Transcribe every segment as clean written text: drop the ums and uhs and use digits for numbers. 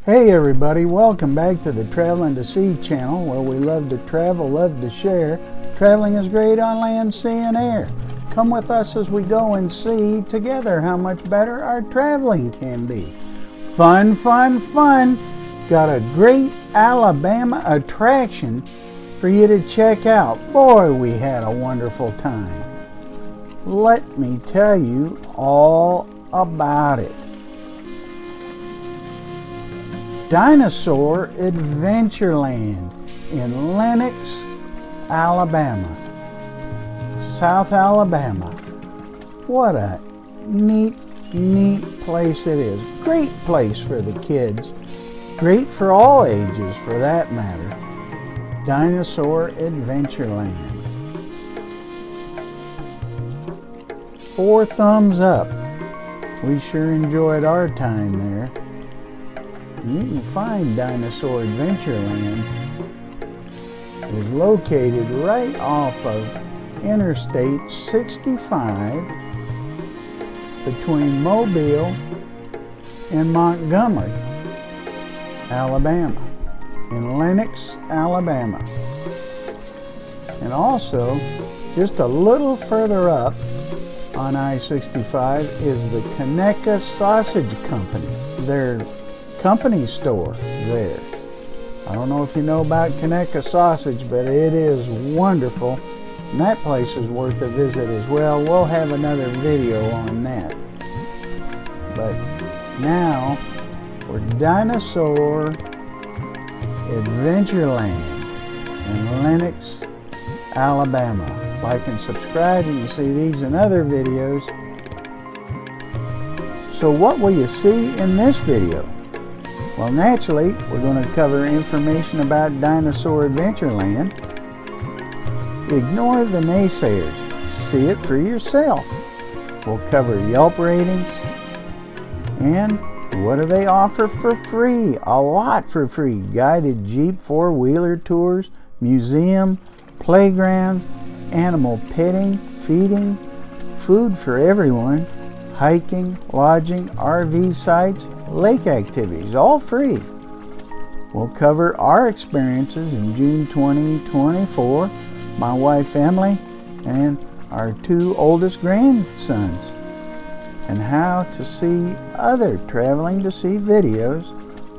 Hey everybody, welcome back to the Traveling to Sea channel, where we love to travel, love to share. Traveling is great on land, sea, and air. Come with us as we go and see together how much better our traveling can be. Fun, fun, fun! Got a great Alabama attraction for you to check out. Boy, we had a wonderful time. Let me tell you all about it. Dinosaur Adventure Land in Lenox, Alabama, South Alabama. What a neat place it is. Great place for the kids. Great for all ages, for that matter. Dinosaur Adventure Land. 4 thumbs up. We sure enjoyed our time there. You can find Dinosaur Adventure Land. It is located right off of Interstate 65 between Mobile and Montgomery, Alabama, in Lenox, Alabama. And also, just a little further up on I-65 is the Conecuh Sausage Company. Their company store there. I don't know if you know about Conecuh sausage, but it is wonderful, and that place is worth a visit as well. We'll have another video on that. But now for Dinosaur Adventure Land in Lenox, Alabama. Like and subscribe, and you see these and other videos. So what will you see in this video? Well, naturally, we're going to cover information about Dinosaur Adventure Land. Ignore the naysayers. See it for yourself. We'll cover Yelp ratings. And what do they offer for free? A lot for free. Guided Jeep 4-wheeler tours, museum, playgrounds, animal petting, feeding, food for everyone, hiking, lodging, RV sites, lake activities, all free. We'll cover our experiences in June 2024, my wife Emily, and our 2 oldest grandsons, and how to see other Traveling to Sea videos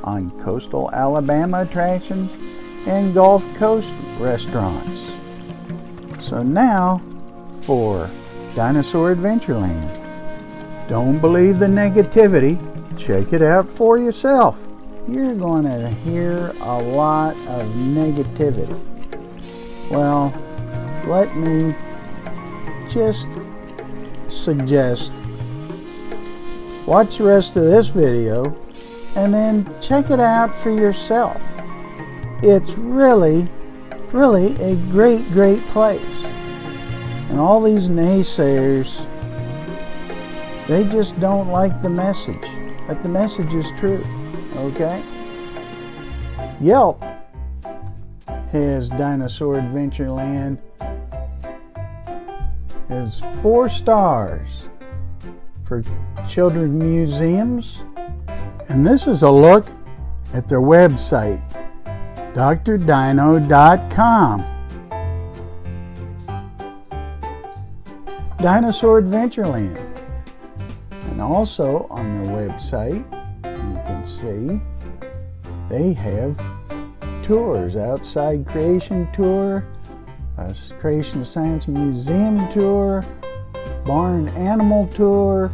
on coastal Alabama attractions and Gulf Coast restaurants. So now for Dinosaur Adventure Land. Don't believe the negativity. Check it out for yourself. You're going to hear a lot of negativity. Well, let me just suggest watch the rest of this video and then check it out for yourself. It's really a great place. And all these naysayers, they just don't like the message. But the message is true, okay? Yelp has Dinosaur Adventure Land as 4 stars for children's museums. And this is a look at their website, drdino.com. Dinosaur Adventure Land. And also on their website, you can see they have tours, outside creation tour, a creation science museum tour, barn animal tour,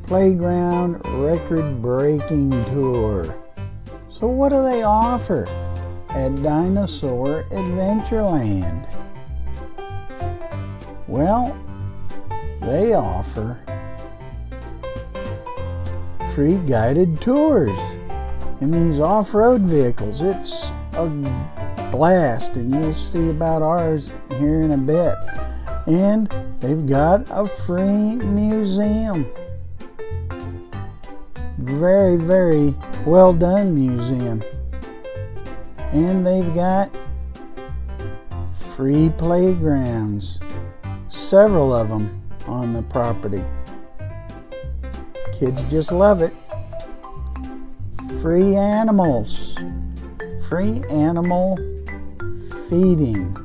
playground record-breaking tour. So what do they offer at Dinosaur Adventure Land? Well, they offer free guided tours in these off-road vehicles. It's a blast, and you'll see about ours here in a bit. And they've got a free museum. Very well done museum. And they've got free playgrounds, several of them on the property. Kids just love it. free animals, free animal feeding,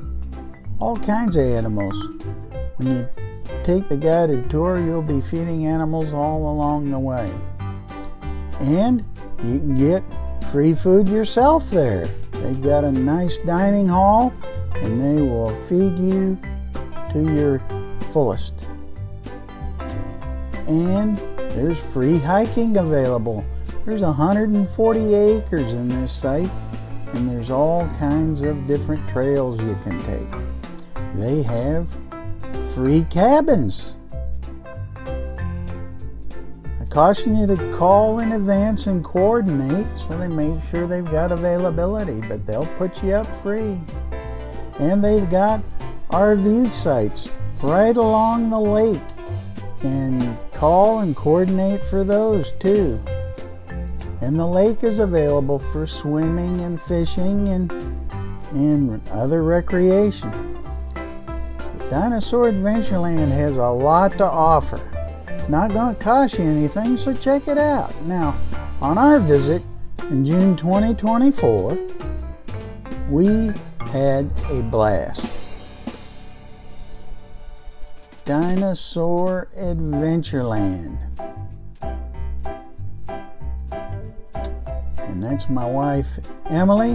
all kinds of animals. When you take the guided tour, you'll be feeding animals all along the way. And you can get free food yourself there. They've got a nice dining hall and they will feed you to your fullest. And there's free hiking available. There's 140 acres in this site and there's all kinds of different trails you can take. They have free cabins. I caution you to call in advance and coordinate so they make sure they've got availability, but they'll put you up free. And they've got RV sites right along the lake, and call and coordinate for those too. And the lake is available for swimming and fishing and other recreation. So Dinosaur Adventure Land has a lot to offer. It's not going to cost you anything, so check it out. Now, on our visit in June 2024, we had a blast. Dinosaur Adventure Land. And that's my wife Emily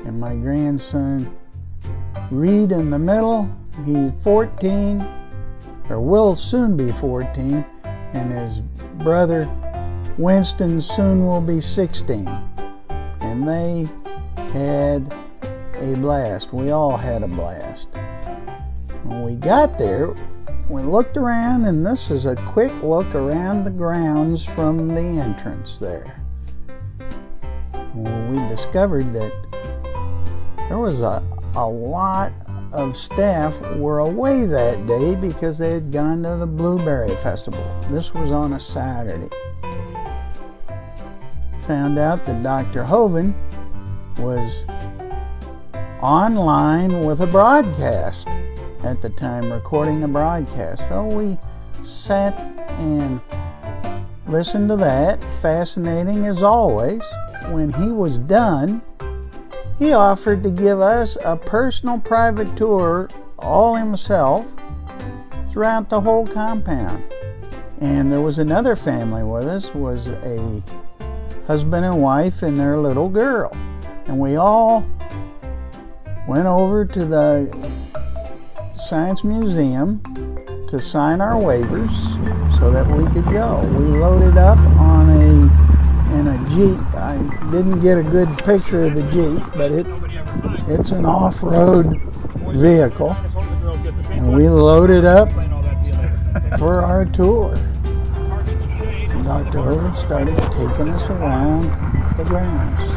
and my grandson Reed in the middle. He's 14, or will soon be 14, and his brother Winston soon will be 16. And they had a blast. We all had a blast. When we got there, we looked around, and this is a quick look around the grounds from the entrance there. Well, we discovered that there was a lot of staff were away that day because they had gone to the Blueberry Festival. This was on a Saturday. Found out that Dr. Hovind was online with a broadcast at the time, recording a broadcast. So we sat and listened to that, fascinating as always. When he was done, he offered to give us a personal private tour, all himself, throughout the whole compound. And there was another family with us, was a husband and wife and their little girl. And we all went over to the Science Museum to sign our waivers so that we could go. We loaded up in a Jeep. I didn't get a good picture of the Jeep, but it's an off-road vehicle, and we loaded up for our tour. Dr. Hovind started taking us around the grounds.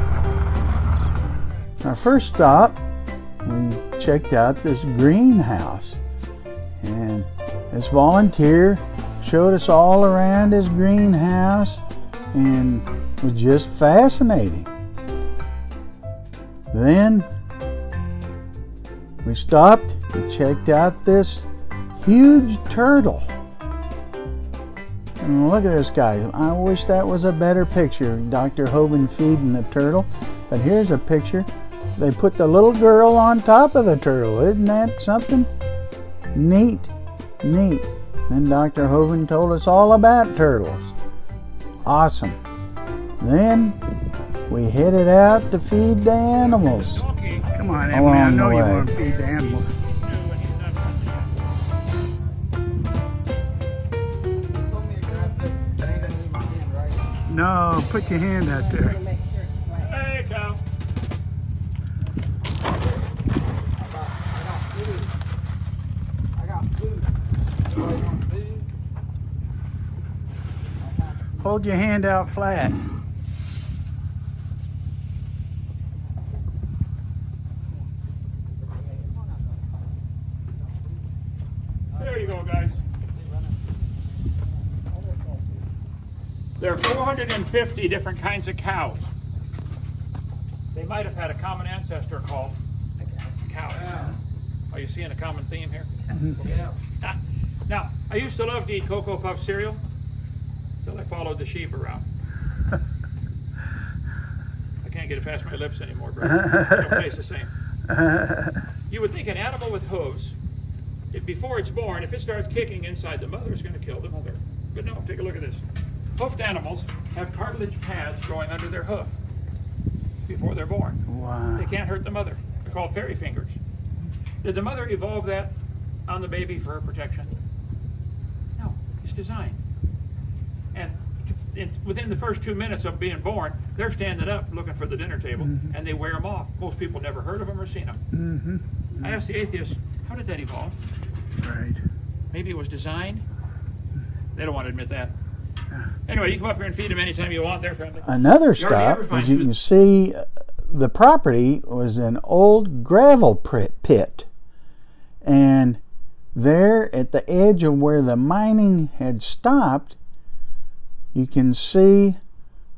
Our first stop, we checked out this greenhouse, and this volunteer showed us all around his greenhouse, and it was just fascinating. Then we stopped and checked out this huge turtle. And look at this guy. I wish that was a better picture, Dr. Hovind feeding the turtle. But here's a picture. They put the little girl on top of the turtle. Isn't that something? Neat, neat. Then Dr. Hovind told us all about turtles. Awesome. Then we headed out to feed the animals. Come on, Emily, I know you want to feed the animals. No, put your hand out there. Hey, cow. I got food. Hold your hand out flat. There you go, guys. There are 450 different kinds of cows. They might have had a common ancestor called cow. Are you seeing a common theme here? Yeah. Now, I used to love to eat Cocoa Puff cereal until I followed the sheep around. can't get it past my lips anymore, brother. It don't taste the same. You would think an animal with hooves, before it's born, if it starts kicking inside the mother, it's going to kill the mother. But no, take a look at this. Hoofed animals have cartilage pads growing under their hoof before they're born. Wow. They can't hurt the mother. They're called fairy fingers. Did the mother evolve that on the baby for her protection? No, it's designed. And within the first 2 minutes of being born, they're standing up looking for the dinner table, and they wear them off. Most people never heard of them or seen them. I asked the atheists, how did that evolve? Right. Maybe it was designed. They don't want to admit that. Anyway, you come up here and feed them anytime you want. They're friendly. Another stop, as you can see, the property was an old gravel pit. And there at the edge of where the mining had stopped, you can see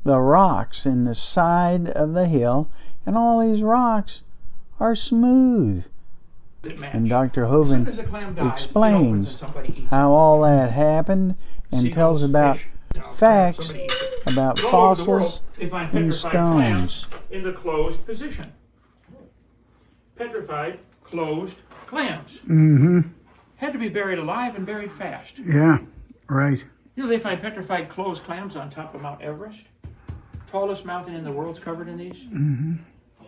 the rocks in the side of the hill, and all these rocks are smooth. And Dr. Hovind explains how all that happened and tells about facts about fossils and stones. In the closed position. Petrified, closed clams. Had to be buried alive and buried fast. Yeah, right. You know, they find petrified closed clams on top of Mount Everest. Tallest mountain in the world's covered in these.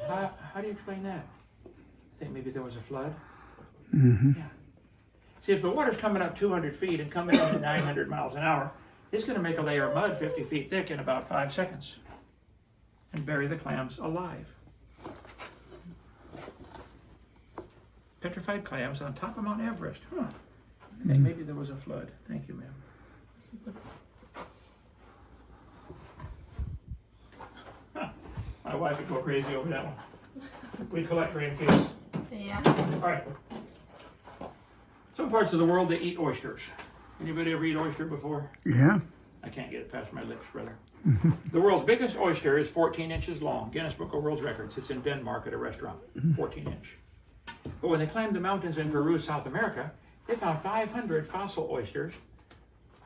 How do you explain that? I think maybe there was a flood. Yeah. See, if the water's coming up 200 feet and coming in at 900 miles an hour, it's going to make a layer of mud 50 feet thick in about 5 seconds and bury the clams alive. Petrified clams on top of Mount Everest. I think maybe there was a flood. Thank you, ma'am. My wife would go crazy over that one. We collect greenfields. Yeah. All right. Some parts of the world, they eat oysters. Anybody ever eat oyster before? Yeah. I can't get it past my lips, brother. The world's biggest oyster is 14 inches long. Guinness Book of World Records. It's in Denmark at a restaurant. 14 inch. But when they climbed the mountains in Peru, South America, they found 500 fossil oysters,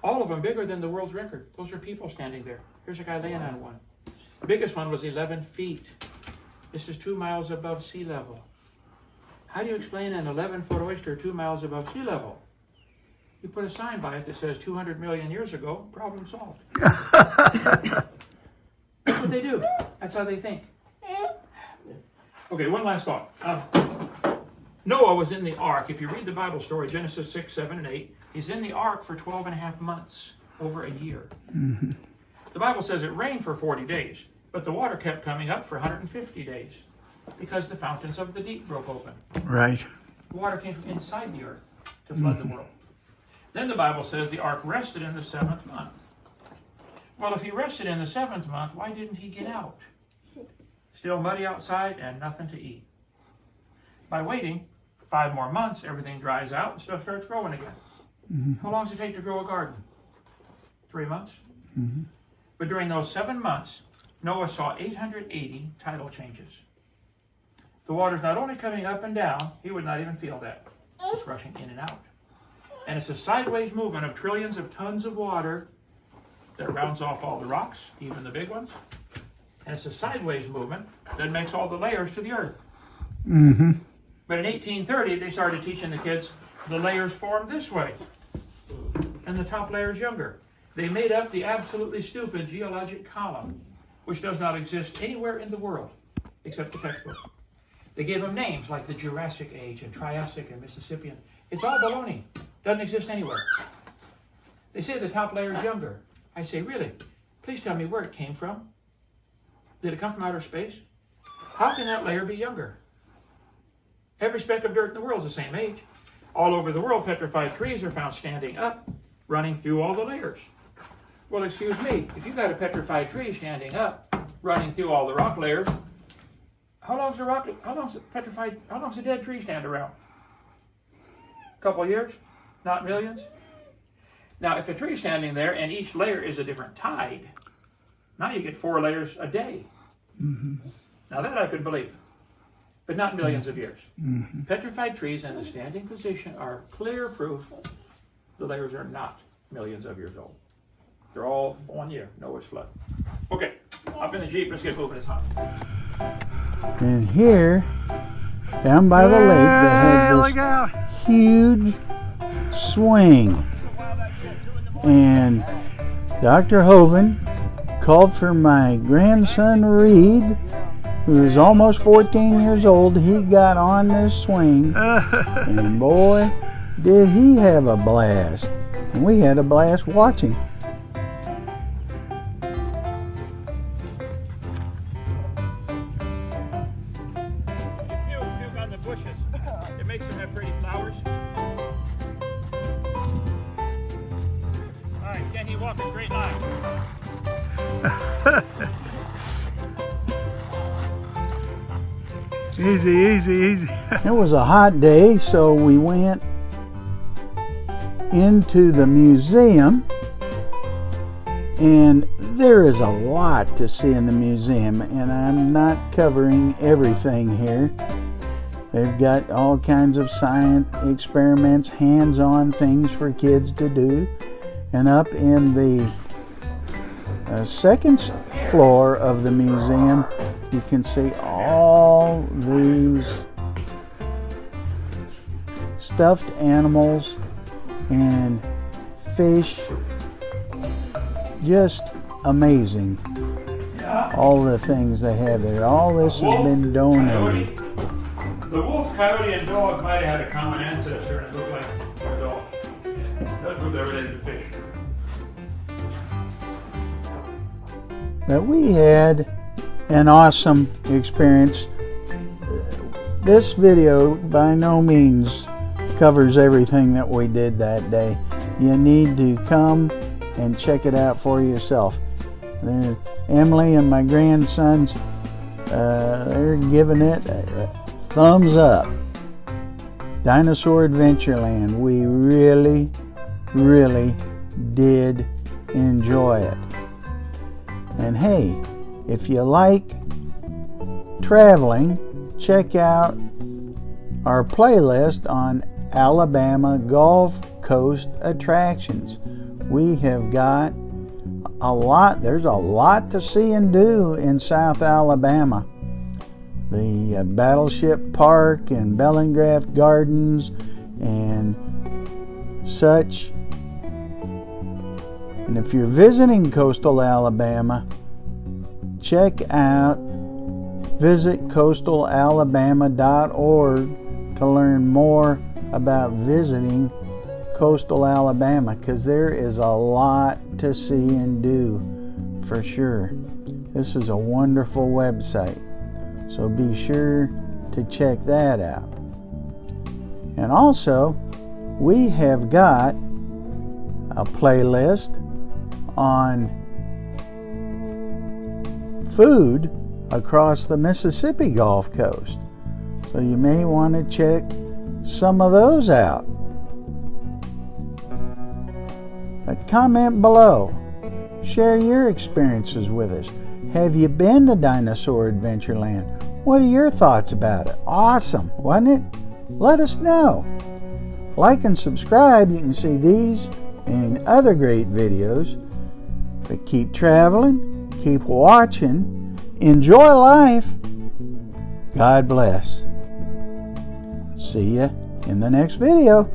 all of them bigger than the world's record. Those are people standing there. Here's a guy laying on one. The biggest one was 11 feet. This is 2 miles above sea level. How do you explain an 11-foot oyster 2 miles above sea level? You put a sign by it that says 200 million years ago, problem solved. That's what they do. That's how they think. Okay, one last thought. Noah was in the ark. If you read the Bible story, Genesis 6, 7, and 8, he's in the ark for 12 and a half months, over a year. The Bible says it rained for 40 days, but the water kept coming up for 150 days because the fountains of the deep broke open. Right. The water came from inside the earth to flood the world. Then the Bible says the ark rested in the 7th month. Well, if he rested in the 7th month, why didn't he get out? Still muddy outside and nothing to eat. By waiting 5 more months, everything dries out and stuff starts growing again. How long does it take to grow a garden? 3 months? But during those 7 months, Noah saw 880 tidal changes. The water's not only coming up and down, he would not even feel that. It's rushing in and out. And it's a sideways movement of trillions of tons of water that rounds off all the rocks, even the big ones. And it's a sideways movement that makes all the layers to the earth. But in 1830, they started teaching the kids the layers form this way, and the top layer is younger. They made up the absolutely stupid geologic column, which does not exist anywhere in the world except the textbook. They gave them names like the Jurassic Age and Triassic and Mississippian. It's all baloney. Doesn't exist anywhere. They say the top layer is younger. I say, really? Please tell me where it came from. Did it come from outer space? How can that layer be younger? Every speck of dirt in the world is the same age. All over the world, petrified trees are found standing up, running through all the layers. Well, excuse me, if you've got a petrified tree standing up, running through all the rock layers, how long's a dead tree stand around? A couple of years? Not millions? Now, if a tree's standing there and each layer is a different tide, now you get 4 layers a day. Now that I could believe, but not millions of years. Petrified trees in the standing position are clear proof the layers are not millions of years old. They're all 1 year, Noah's flood. Okay, up in the Jeep, let's get moving, it's hot. And here, down by the lake, they had Look out. this huge swing. And Dr. Hovind called for my grandson Reed, who is almost 14 years old. He got on this swing, and boy, did he have a blast. And we had a blast watching. Puke on the bushes. It makes them have pretty flowers. All right, can he walk a straight line? Easy, easy, easy. It was a hot day, so we went into the museum, and there is a lot to see in the museum, and I'm not covering everything here. They've got all kinds of science experiments, hands-on things for kids to do. And up in the second floor of the museum, you can see all these stuffed animals and fish. Just amazing, all the things they have there. All this has been donated. The wolf, coyote, and dog might have had a common ancestor, and it looked like a dog. That's what they're related to fish. But we had an awesome experience. This video by no means covers everything that we did that day. You need to come and check it out for yourself. Emily and my grandsons, they're giving it a thumbs up. Dinosaur Adventure Land. We really, really did enjoy it. And hey, if you like traveling, check out our playlist on Alabama Gulf Coast attractions. We have got a lot. There's a lot to see and do in South Alabama. The Battleship Park and Bellingraft Gardens and such. And if you're visiting coastal Alabama, check out visitcoastalalabama.org to learn more about visiting coastal Alabama, because there is a lot to see and do for sure. This is a wonderful website, so be sure to check that out. And also, we have got a playlist on food across the Mississippi Gulf Coast, so you may want to check some of those out. But comment below, share your experiences with us. Have you been to Dinosaur Adventure Land? What are your thoughts about it? Awesome, wasn't it? Let us know. Like and subscribe. You can see these and other great videos. But keep traveling, keep watching, enjoy life. God bless. See ya in the next video.